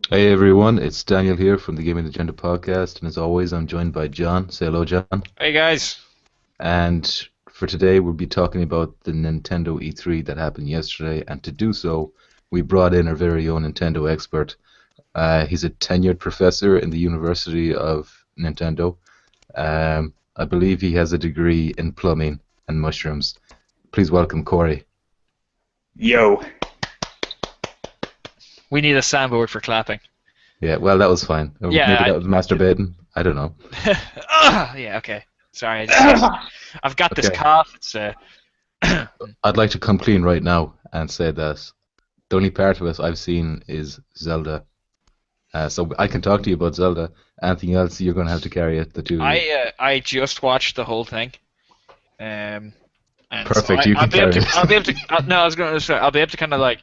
Hey everyone, it's Daniel here from the Gaming Agenda podcast, and as always, I'm joined by John. Say hello, John. Hey guys. And for today, we'll be talking about the Nintendo E3 that happened yesterday. And to do so, we brought in our very own Nintendo expert. He's a tenured professor in the University of Nintendo. I believe he has a degree in plumbing and mushrooms. Please welcome Corey. Yo. We need a soundboard for clapping. Yeah, well, that was fine. Maybe Yeah. that was masturbating. I don't know. Yeah. Okay. Sorry. I I've got this Okay. cough. It's I'd like to come clean right now and say that the only part of it I've seen is Zelda. So I can talk to you about Zelda. Anything else, you're going to have to carry it, the two of you. I just watched the whole thing. And so Perfect, you I'll can be able carry to. I'll it. be able to. No, I was going to say I'll be able to kind of like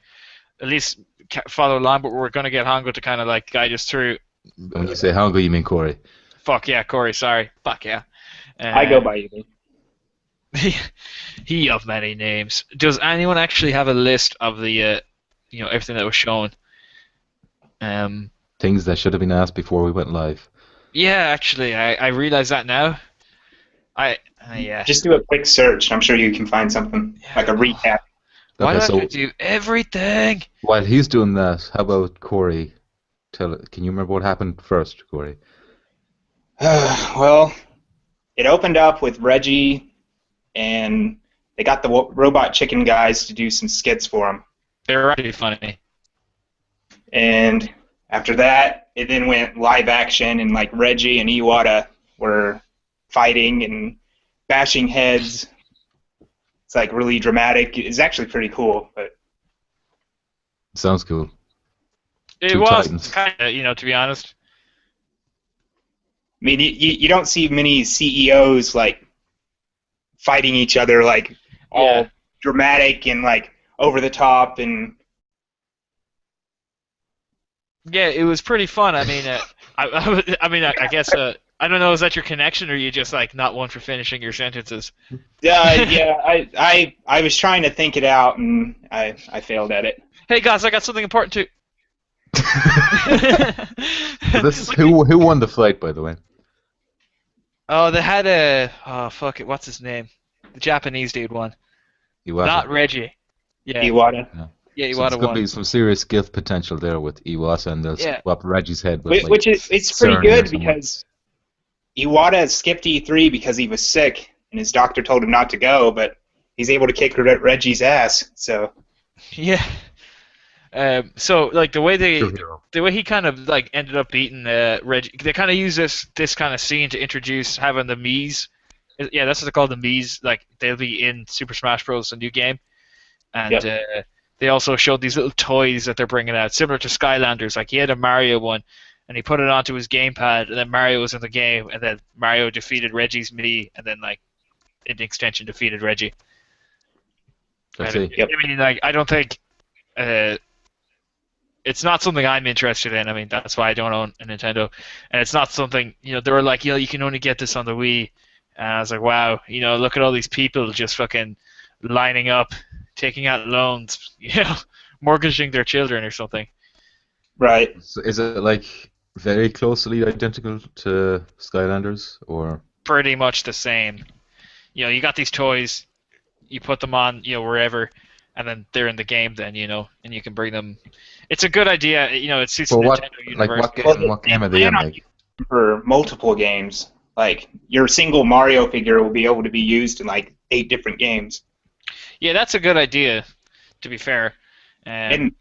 at least follow along, but we're going to get Hongo to kind of like guide us through. When you say Hongo, you mean Corey. Fuck yeah, Corey. Sorry. Fuck yeah. go by you. He, he of many names. Does anyone actually have a list of the everything that was shown? Things that should have been asked before we went live. Yeah, actually, I realize that now. Yeah. Just do a quick search. I'm sure you can find something like a recap. Why Okay, do I have so to do everything? while he's doing that, how about Corey? Can you remember what happened first, Corey? Well, it opened up with Reggie, and they got the robot chicken guys to do some skits for him. They're already funny. And after that, it then went live action, and like Reggie and Iwata were fighting and bashing heads. It's like really dramatic. It's actually pretty cool, but Sounds cool. It Two was Titans. kind of, to be honest. I mean, you don't see many CEOs like fighting each other like all Yeah. dramatic and like over the top and Yeah, it was pretty fun. I mean, I guess I don't know. Is that your connection, or are you just like not one for finishing your sentences? yeah, I was trying to think it out and I failed at it. Hey guys, I got something important to. So this is who won the fight, by the way? Oh, they had fuck it, what's his name? The Japanese dude won. Iwata. Not Reggie. Yeah, Iwata. yeah, So there's Iwata going to won. be some serious gift potential there with Iwata, and they'll Yeah. swap Reggie's head with Which is it's pretty Cerny or good someone. because Iwata skipped E3 because he was sick and his doctor told him not to go, but he's able to kick Reggie's ass. So Yeah. So like True hero. the way he kind of like ended up beating Reggie, they kind of use this kind of scene to introduce having the Mii's. Yeah, that's what they're called, the Mii's. Like they'll be in Super Smash Bros. A new game, and Yep. they also showed these little toys that they're bringing out, similar to Skylanders. Like he had a Mario one, and he put it onto his gamepad, and then Mario was in the game, and then Mario defeated Reggie's Mii, and then like in the extension defeated Reggie. I And see. Yep. I mean, like I don't think. Uh, it's not something I'm interested in. I mean, that's why I don't own a Nintendo, and it's not something they were like, you can only get this on the Wii, and I was like, wow, look at all these people just fucking lining up, taking out loans, mortgaging their children or something. Right. So is it like very closely identical to Skylanders, or Pretty much the same. You got these toys, you put them on, wherever, and then they're in the game. Then and you can bring them. It's a good idea. It suits the well, what Nintendo like universe. what game are they in? plan on Like, for multiple games. Like your single Mario figure will be able to be used in like 8 different games. Yeah, that's a good idea. To be fair. And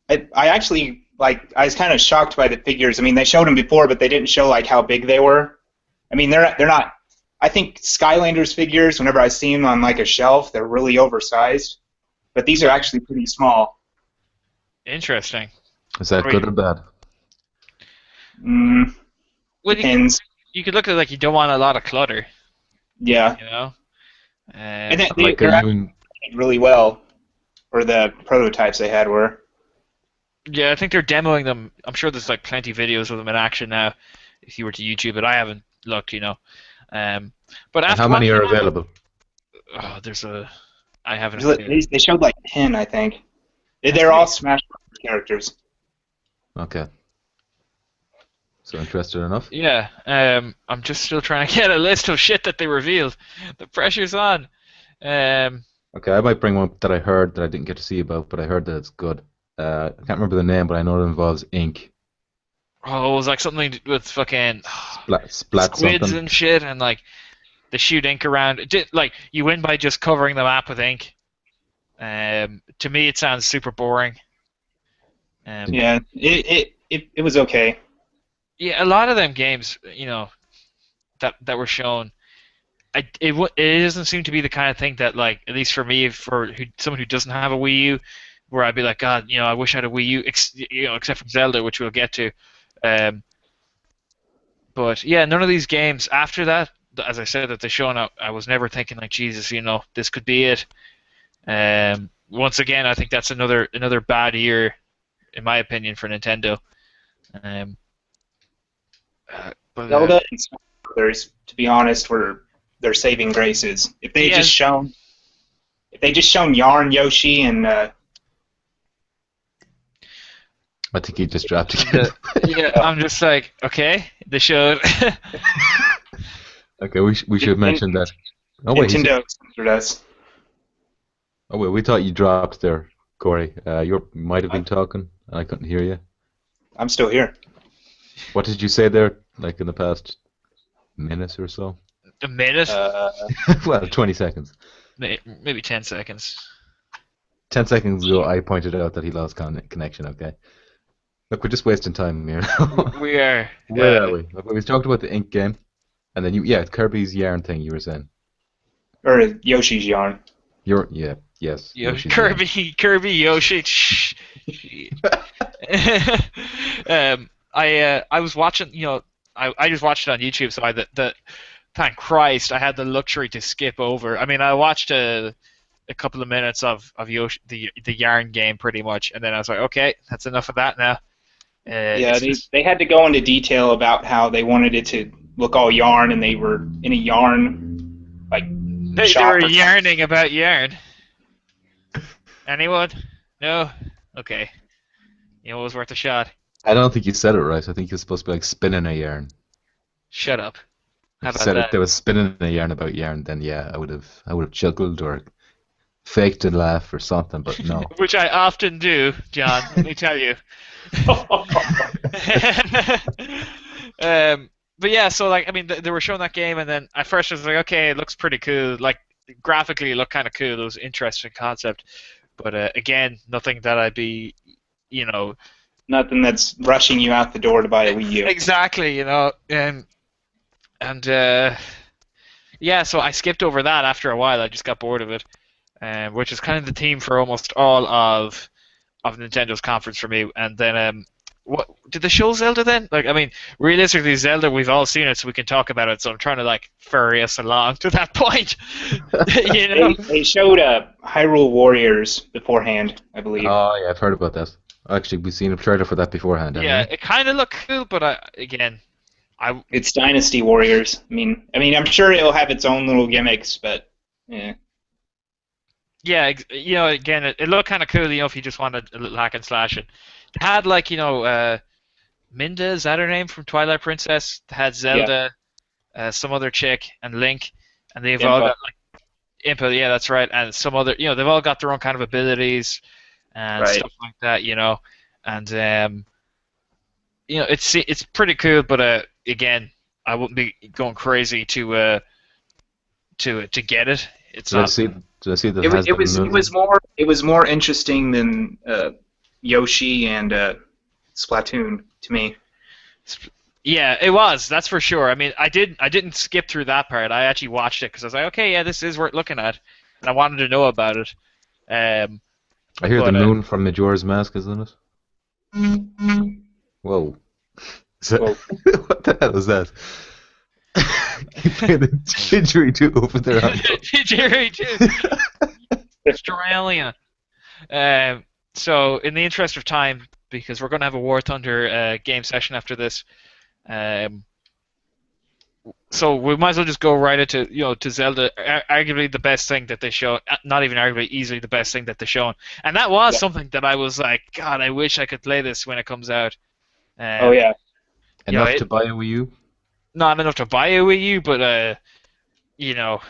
I actually like I was kind of shocked by the figures. I mean, they showed them before, but they didn't show like how big they were. I mean, they're not. I think Skylanders figures, whenever I see them on like a shelf, they're really oversized. But these are actually pretty small. Interesting. is that good or bad? Mm, Well, depends. you could look at it like you don't want a lot of clutter, Yeah, you know. and Like, they're are actually you? made really well. Or the prototypes they had were. Yeah, I think they're demoing them. I'm sure there's like plenty of videos of them in action now. If you were to YouTube it, I haven't looked. But And after how many are watching- available? Oh, there's a. I haven't. They showed like 10, I think. They're all Smash Bros. Characters. Okay. So interested enough. Yeah, I'm just still trying to get a list of shit that they revealed. The pressure's on. Um, Okay, I might bring one that I heard that I didn't get to see about, but I heard that it's good. I can't remember the name, but I know it involves ink. oh, it was like something with fucking Splat squids something. and shit, and like they shoot ink around. Like you win by just covering the map with ink. To me, it sounds super boring. Yeah, it was okay. Yeah, a lot of them games, that were shown, it doesn't seem to be the kind of thing that, like, at least for me, someone who doesn't have a Wii U, where I'd be like, God, I wish I had a Wii U, except for Zelda, which we'll get to. But yeah, none of these games after that, as I said, that they shown up, I was never thinking like, Jesus, this could be it. Once again, I think that's another bad year, in my opinion, for Nintendo. Zelda and Smash Brothers, to be honest, were their saving graces. If they had just shown Yarn, Yoshi, and I think he just dropped again. yeah, I'm just like, okay, they showed. Okay, we should mention that. Oh wait, Nintendo censored us. oh wait, we thought you dropped there, Corey. You might have been talking, and I couldn't hear you. I'm still here. What did you say there, like in the past minute or so? A minute, Well, 20 seconds. maybe 10 seconds. 10 seconds ago, I pointed out that he lost connection, okay? Look, we're just wasting time here. We are. Where are we? Look, we talked about the ink game, and then Kirby's yarn thing you were saying. Or Yoshi's Yarn. Yes. Yoshi's Kirby, Yoshi. I was watching, I just watched it on YouTube, so thank Christ I had the luxury to skip over. I mean, I watched a couple of minutes of Yoshi, the yarn game pretty much, and then I was like, okay, that's enough of that now. They had to go into detail about how they wanted it to look all yarn, and they were in a yarn, like, they were yarning about yarn. Anyone? No? Okay. It was worth a shot. I don't think you said it right. I think you're supposed to be like spinning a yarn. Shut up. How If you about said that? if they was spinning a yarn about yarn, then yeah, I would have chuckled or faked a laugh or something, but no. Which I often do, John, let me tell you. But yeah, so like, I mean, they were showing that game, and then at first I was like, okay, it looks pretty cool. Like, graphically, it looked kind of cool. It was an interesting concept. But again, nothing that I'd be, Nothing that's rushing you out the door to buy a Wii U. Exactly, and yeah, so I skipped over that after a while. I just got bored of it, which is kind of the theme for almost all of Nintendo's conference for me. And then, what did they show Zelda then? Like, I mean, realistically, Zelda, we've all seen it, so we can talk about it. So I'm trying to like ferry us along to that point. They showed Hyrule Warriors beforehand, I believe. Oh yeah, I've heard about that. Actually, we've seen a trailer for that beforehand. Yeah, haven't we? it kind of looked cool, but It's Dynasty Warriors. I mean, I'm sure it'll have its own little gimmicks, but yeah. Yeah, again, it looked kind of cool, if you just wanted a little hack and slash. It had like, Minda, is that her name from Twilight Princess? It had Zelda, some other chick, and Link, and they've all got like Impa, yeah, that's right, and some other, they've all got their own kind of abilities and stuff like that, and it's pretty cool, but again, I wouldn't be going crazy to get it. It's Did not. I see that It was more interesting than Yoshi and Splatoon to me. Yeah, it was. That's for sure. I mean, I didn't skip through that part. I actually watched it because I was like, okay, yeah, this is worth looking at, and I wanted to know about it. I hear the moon from Majora's Mask is in it. Whoa. What the hell is that? The didgeridoo over there. Didgeridoo. Australia. So, in the interest of time, because we're going to have a War Thunder game session after this, so we might as well just go right into to Zelda. Arguably the best thing that they showed, not even arguably, easily the best thing that they shown, and that was something that I was like, God, I wish I could play this when it comes out. Oh yeah. Enough to buy a Wii U? not enough to buy a Wii U, but you know,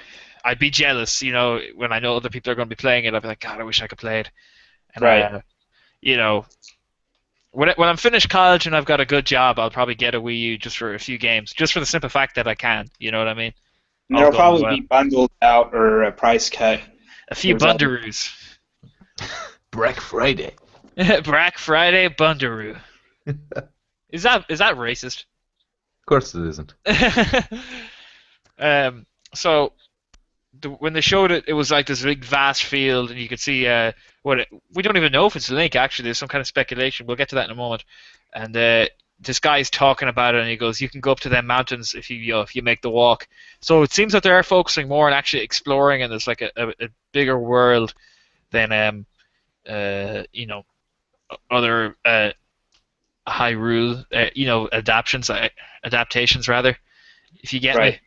I'd be jealous. You know, when I know other people are going to be playing it, I'd be like, God, I wish I could play it. And Right. you know, when I'm finished college and I've got a good job, I'll probably get a Wii U just for a few games, just for the simple fact that I can. You know what I mean? And All there'll going probably well. be bundled out or a price cut. A few There's all- bundaroos. Black Friday. Black Friday bundaroo. Is that racist? Of course it isn't. So when they showed it, it was like this big vast field, and you could see we don't even know if it's Link. Actually, there's some kind of speculation. We'll get to that in a moment. And this guy's talking about it, and he goes, "You can go up to them mountains if you make the walk." So it seems that they are focusing more on actually exploring, and there's like a bigger world than other Hyrule adaptations rather, if you get me. Right.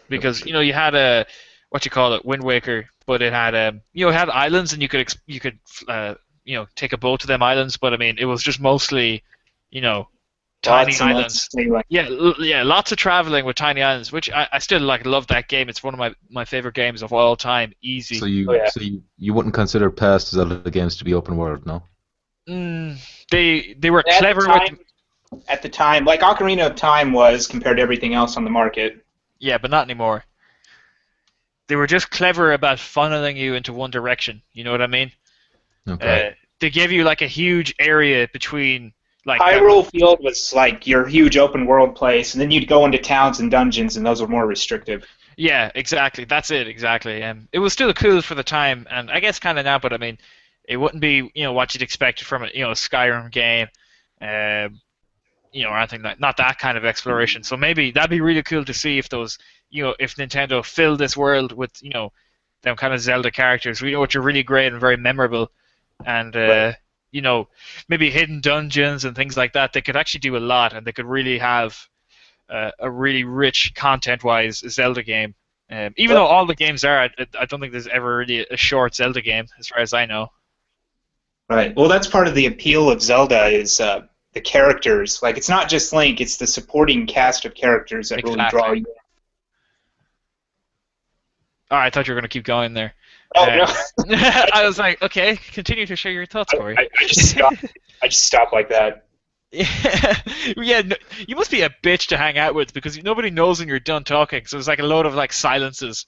Because you had a Wind Waker, but it had it had islands, and you could take a boat to them islands, but I mean it was just mostly tiny Lots and islands. lots of, like, Yeah, lots of traveling with tiny islands, which I still love that game. It's one of my favorite games of all time. Easy. So you Oh, yeah. so you wouldn't consider past Zelda games to be open world, no? They were At the clever time- with At the time, like Ocarina of Time was compared to everything else on the market. yeah, but not anymore. They were just clever about funneling you into one direction. You know what I mean? Okay. They gave you like a huge area between like Hyrule Field was like your huge open world place, and then you'd go into towns and dungeons, and those were more restrictive. Yeah, exactly. That's it, exactly. It was still cool for the time, and I guess kind of now, but I mean, it wouldn't be what you'd expect from a Skyrim game, or anything like not that kind of exploration. So maybe that'd be really cool to see if those if Nintendo filled this world with them kind of Zelda characters, which are really great and very memorable, and Right. maybe hidden dungeons and things like that. They could actually do a lot, and they could really have a really rich content-wise Zelda game. Even though all the games are, I don't think there's ever really a short Zelda game, as far as I know. Right. Well, that's part of the appeal of Zelda is the characters. Like, it's not just Link; it's the supporting cast of characters that really Exactly. draw you. Oh, I thought you were going to keep going there. Oh Uh, no! I was like, okay, continue to share your thoughts, Corey. I just stopped. I just stopped like that. Yeah, no, you must be a bitch to hang out with because nobody knows when you're done talking. So it's like a load of like silences.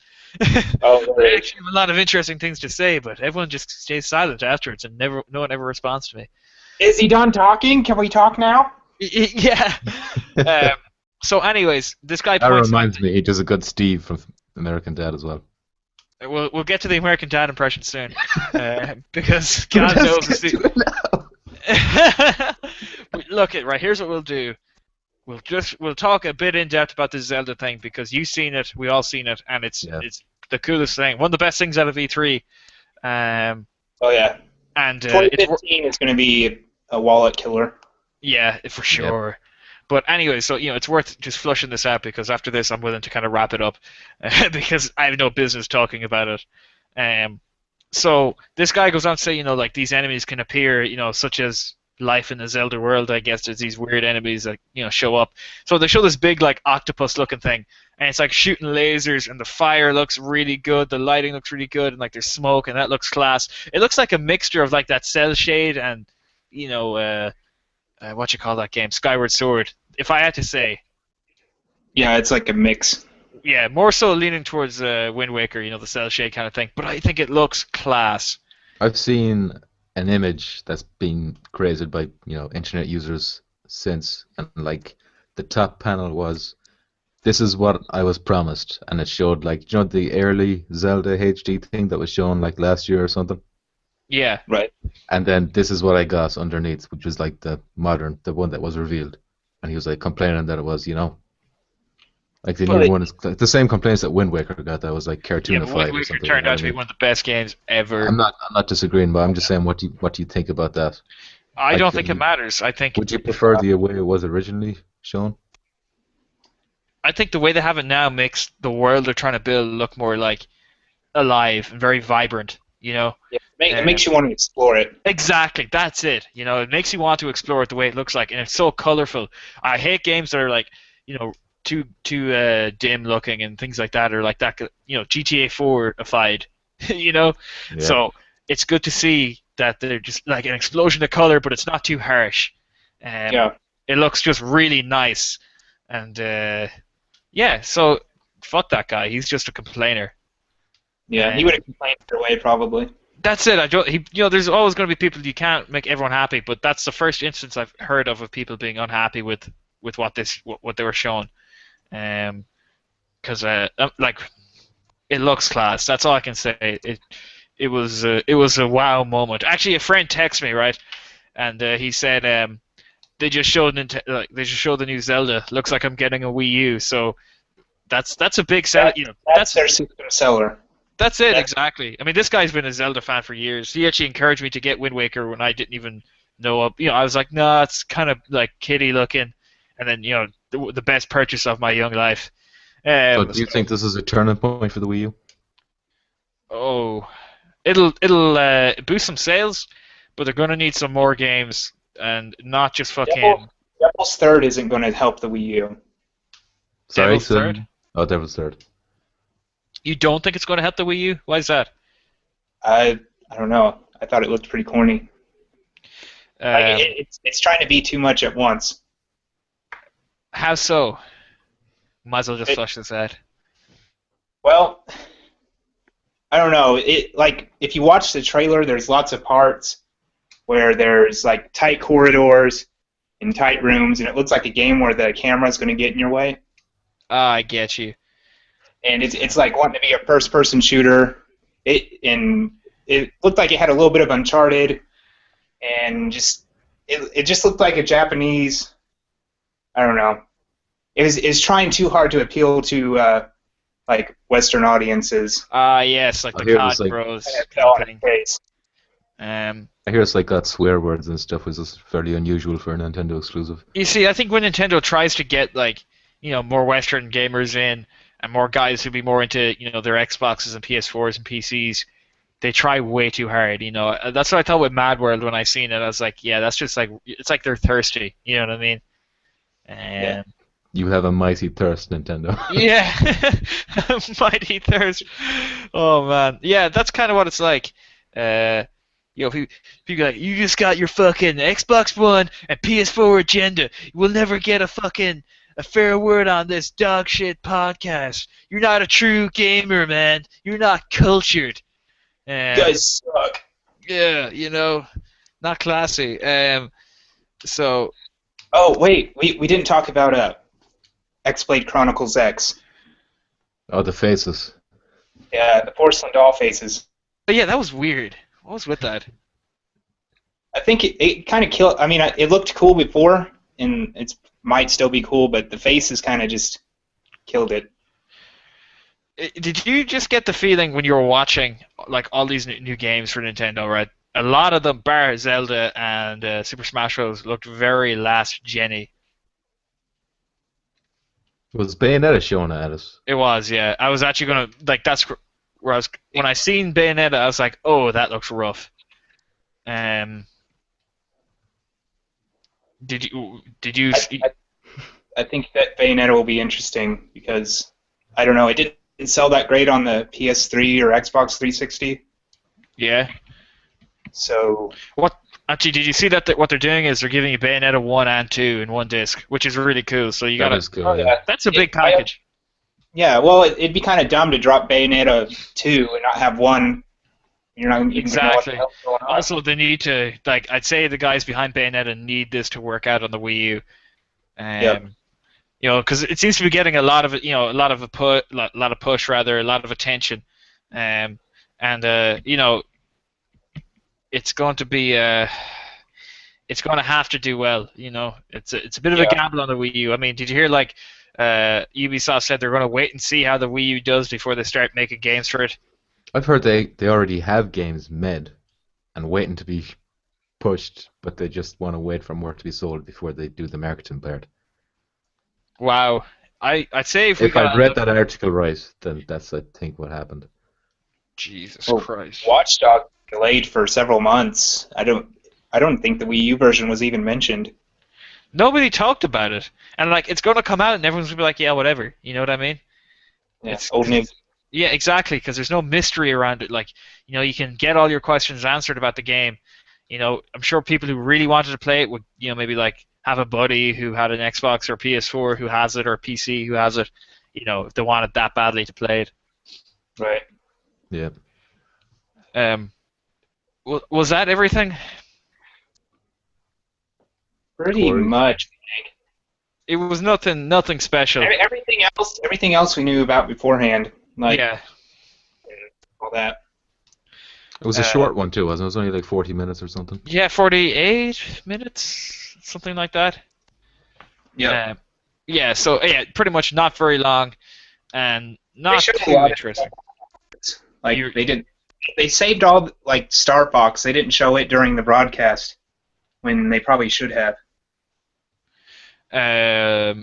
Oh, I really? actually have a lot of interesting things to say, but everyone just stays silent afterwards, and no one ever responds to me. Is he done talking? Can we talk now? Yeah. So, anyways, this guy That points. reminds me, he does a good Steve from American Dad as well. We'll get to the American Dad impression soon, because God knows. Let's get to it now. Look, right here's what we'll do. We'll talk a bit in depth about this Zelda thing because you've seen it, we all seen it, and it's the coolest thing, one of the best things out of E3. Oh yeah. And 2015 is going to be a wallet killer. yeah, for sure. But anyway, so it's worth just flushing this out because after this, I'm willing to kind of wrap it up because I have no business talking about it. So this guy goes on to say, like these enemies can appear, such as life in the Zelda world. I guess there's these weird enemies that show up. So they show this big like octopus-looking thing, and it's like shooting lasers, and the fire looks really good, the lighting looks really good, and like there's smoke, and that looks class. It looks like a mixture of like that Cell Shade and what you call that game, Skyward Sword. If I had to say, Yeah, it's like a mix. yeah, more so leaning towards Wind Waker, the cell shade kind of thing. But I think it looks class. I've seen an image that's been created by internet users since, and like the top panel was, "This is what I was promised," and it showed like the early Zelda HD thing that was shown like last year or something, Yeah, Right. and then "This is what I got underneath," which was like the one that was revealed, and he was like complaining that it was like the Well, new one is like, the same complaints that Wind Waker got, that was like yeah. cartoonified But or Wind Waker something. turned you know out to be what one of the best games ever. I'm not disagreeing, but I'm just saying what do you think about that? I don't like, think it matters. I think Would you prefer the way it was originally shown? the way they have it now makes the world they're trying to build look more like alive and very vibrant. It makes you want to explore it. Exactly, that's it. You know, it makes you want to explore it the way it looks like, and it's so colorful. I hate games that are like, you know, too dim looking and things like that, or like that. You know, GTA 4-ified. You know, Yeah. so it's good to see that they're just like an explosion of color, but it's not too harsh. Yeah. It looks just really nice, and yeah. So fuck that guy. He's just a complainer. Yeah, he would have complained either way, probably. That's it. You know, there's always going to be people you can't make everyone happy, but that's the first instance I've heard of people being unhappy with what they were shown, because like it looks class. That's all I can say. It was a wow moment. Actually, a friend texted me, right, and he said they just showed the new Zelda. Looks like I'm getting a Wii U. So that's a big sell. You know, that's their system seller. That's it, exactly. I mean, this guy's been a Zelda fan for years. He actually encouraged me to get Wind Waker when I didn't even know. You know, I was like, nah, it's kind of like kiddie looking, and then you know, the best purchase of my young life. So do you think this is a turning point for the Wii U? Oh, it'll boost some sales, but they're gonna need some more games and not just fucking. Devil's Third isn't going to help the Wii U. Sorry, Devil's Third? Oh, Devil's Third. You don't think it's going to help the Wii U? Why is that? I don't know. I thought it looked pretty corny. It's trying to be too much at once. How so? Might as well just flush this out. Well, I don't know. If you watch the trailer, there's lots of parts where there's like tight corridors and tight rooms, and it looks like a game where the camera's going to get in your way. I get you. And it's like wanting to be a first-person shooter. It looked like it had a little bit of Uncharted, and it just looked like a Japanese. I don't know. It was trying too hard to appeal to like Western audiences. Yes, like the COD Bros. I hear it's like got swear words and stuff, which is fairly unusual for a Nintendo exclusive. You see, I think when Nintendo tries to get like, you know, more Western gamers in and more guys who be more into, you know, their Xboxes and PS4s and PCs, they try way too hard. You know, that's what I thought with Mad World when I seen it. I was like, yeah, that's just like, it's like they're thirsty. You know what I mean? Yeah. You have a mighty thirst, Nintendo. Yeah, mighty thirst. Oh man, yeah, that's kind of what it's like. You know, people like, you just got your fucking Xbox One and PS4 agenda. You will never get a fair word on this dog shit podcast. You're not a true gamer, man. You're not cultured. You guys suck. Yeah, you know, not classy. So. Oh wait, we didn't talk about X-Blade Chronicles X. Oh, the faces. Yeah, the porcelain doll faces. But yeah, that was weird. What was with that? I think it kind of killed. I mean, it looked cool before, and it might still be cool, but the faces kind of just killed it. Did you just get the feeling when you were watching like all these new games for Nintendo, right? A lot of them, bar Zelda and Super Smash Bros, looked very last gen-y. Was Bayonetta showing at us? It was, yeah. I was actually gonna like that's where I was when I seen Bayonetta. I was like, oh, that looks rough. Did you? I think that Bayonetta will be interesting because I don't know. It didn't sell that great on the PS3 or Xbox 360. Yeah. So. What? Actually, did you see that what they're doing is they're giving you Bayonetta 1 and 2 in one disc, which is really cool. So you got cool, yeah. That's a big package. Yeah, well, it'd be kind of dumb to drop Bayonetta 2 and not have 1. You're not even exactly. know what the hell's going on. Also, they need to I'd say the guys behind Bayonetta need this to work out on the Wii U. Yep. You know, because it seems to be getting a lot of push, rather, a lot of attention, and you know, it's going to be it's going to have to do well. You know, it's a bit of a gamble on the Wii U. I mean, did you hear like Ubisoft said they're going to wait and see how the Wii U does before they start making games for it? I've heard they already have games made and waiting to be pushed, but they just want to wait for more to be sold before they do the marketing part. Wow. I'd say if I read that article right, then that's, I think, what happened. Jesus Oh, Christ. Watch Dogs delayed for several months. I don't think the Wii U version was even mentioned. Nobody talked about it, and like it's going to come out, and everyone's going to be like, yeah, whatever. You know what I mean? Yeah, old news. Yeah, exactly. Because there's no mystery around it. Like, you can get all your questions answered about the game. I'm sure people who really wanted to play it would, maybe like have a buddy who had an Xbox or PS4 who has it, or a PC who has it. If they wanted that badly to play it. Right. Yeah. Was that everything? Pretty Corey. much. It was nothing special. Everything else we knew about beforehand. Like, Yeah. all that. It was a short one too, wasn't it? It was only like 40 minutes or something. Yeah, 48 minutes, something like that. Yeah. Yeah, so yeah, pretty much not very long, and not showed a too lot of interesting. Like they saved all like Star Fox. They didn't show it during the broadcast when they probably should have. Yeah,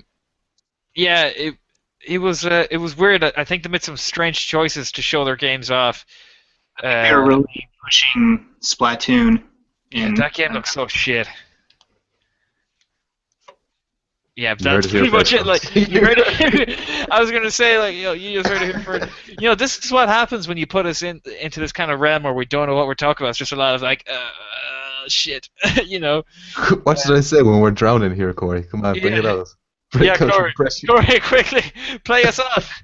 it was weird. I think they made some strange choices to show their games off. They were really pushing Splatoon. That game looks so shit. Yeah, You heard that's it here pretty much first, it. Like, folks. you heard it. I was gonna say, like, you just heard it here first. This is what happens when you put us into this kind of realm where we don't know what we're talking about. It's just a lot of like, shit, What should I say when we're drowning here, Corey? Come on, bring it Yeah. out. Break Yeah, out your Corey, impression. Corey, quickly, play us off.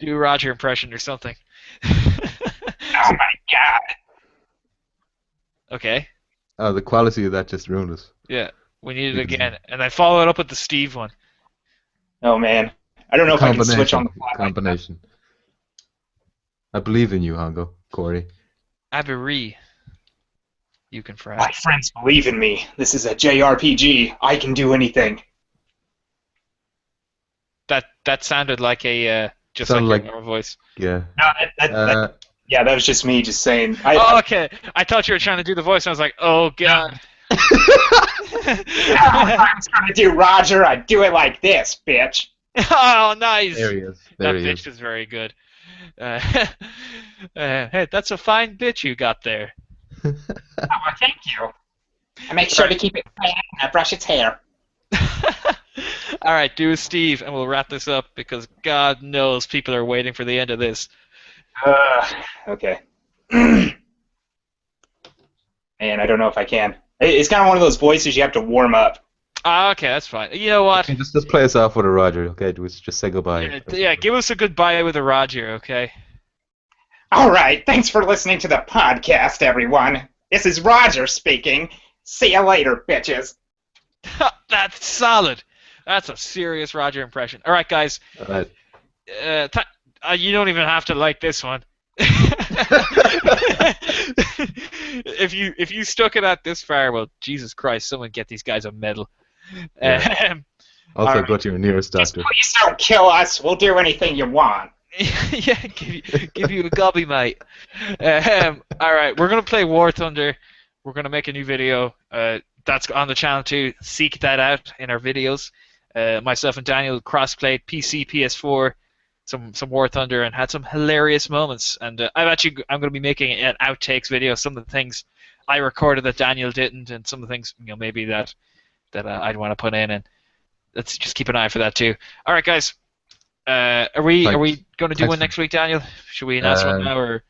Do a Roger impression or something. Oh my god! Okay. Oh, the quality of that just ruined us. Yeah, we need it Because- again, and I follow it up with the Steve one. Oh man, I don't know if I can switch on the fly. Combination. I believe in you, Hongo. Corey. Aberree. You can fry. My friends believe in me. This is a JRPG. I can do anything. That sounded like a just Sounded like like- your normal voice. Yeah. No, yeah, that was just me just saying. Oh, okay. I thought you were trying to do the voice, and I was like, oh god. If I was trying to do Roger, I'd do it like this, bitch. Oh, nice. There he is. That There he bitch is. is very good. Hey, that's a fine bitch you got there. Oh, well, thank you. I make sure to keep it clean and I brush its hair. All right, do Steve, and we'll wrap this up because God knows people are waiting for the end of this. Okay. Man, I don't know if I can. It's kind of one of those voices you have to warm up. Ah, okay, that's fine. You know what? Okay, just play us off with a Roger, okay? Just say goodbye. Yeah, give us a goodbye with a Roger, okay? All right, thanks for listening to the podcast, everyone. This is Roger speaking. See you later, bitches. That's solid. That's a serious Roger impression. All right, guys. Alright. You don't even have to like this one. if you stuck it out this far, well, Jesus Christ, someone get these guys a medal. Yeah. Also, Alright. go to your nearest Just doctor. please don't kill us. We'll do anything you want. Yeah, give you a gobby, mate. All right, we're gonna play War Thunder. We're gonna make a new video. That's on the channel too. Seek that out in our videos. Myself and Daniel cross-played PC, PS4, some War Thunder, and had some hilarious moments. And I'm gonna be making an outtakes video. Some of the things I recorded that Daniel didn't, and some of the things maybe that I'd want to put in. And let's just keep an eye for that too. All right, guys. Are we going to do Thanks one for- next week, Daniel? Should we announce one now, or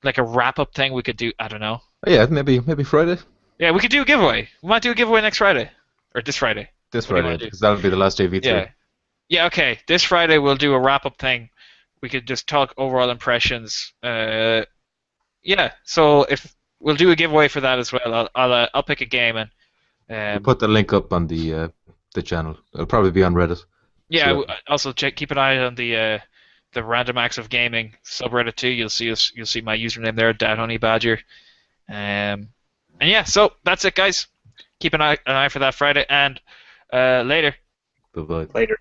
like a wrap-up thing we could do? I don't know. Oh, yeah, maybe Friday? Yeah, we could do a giveaway. We might do a giveaway next Friday, or this Friday. This What do you Friday, wanna do? because that'll be the last day of E3. Yeah. Yeah. Okay. This Friday we'll do a wrap-up thing. We could just talk overall impressions. Yeah. So if we'll do a giveaway for that as well, I'll pick a game and. We'll put the link up on the channel. It'll probably be on Reddit. Yeah. So- Also keep an eye on the Random Acts of Gaming subreddit too. You'll see my username there, DadHoneyBadger. And yeah, so that's it, guys. Keep an eye for that Friday, and later. Bye-bye. Later.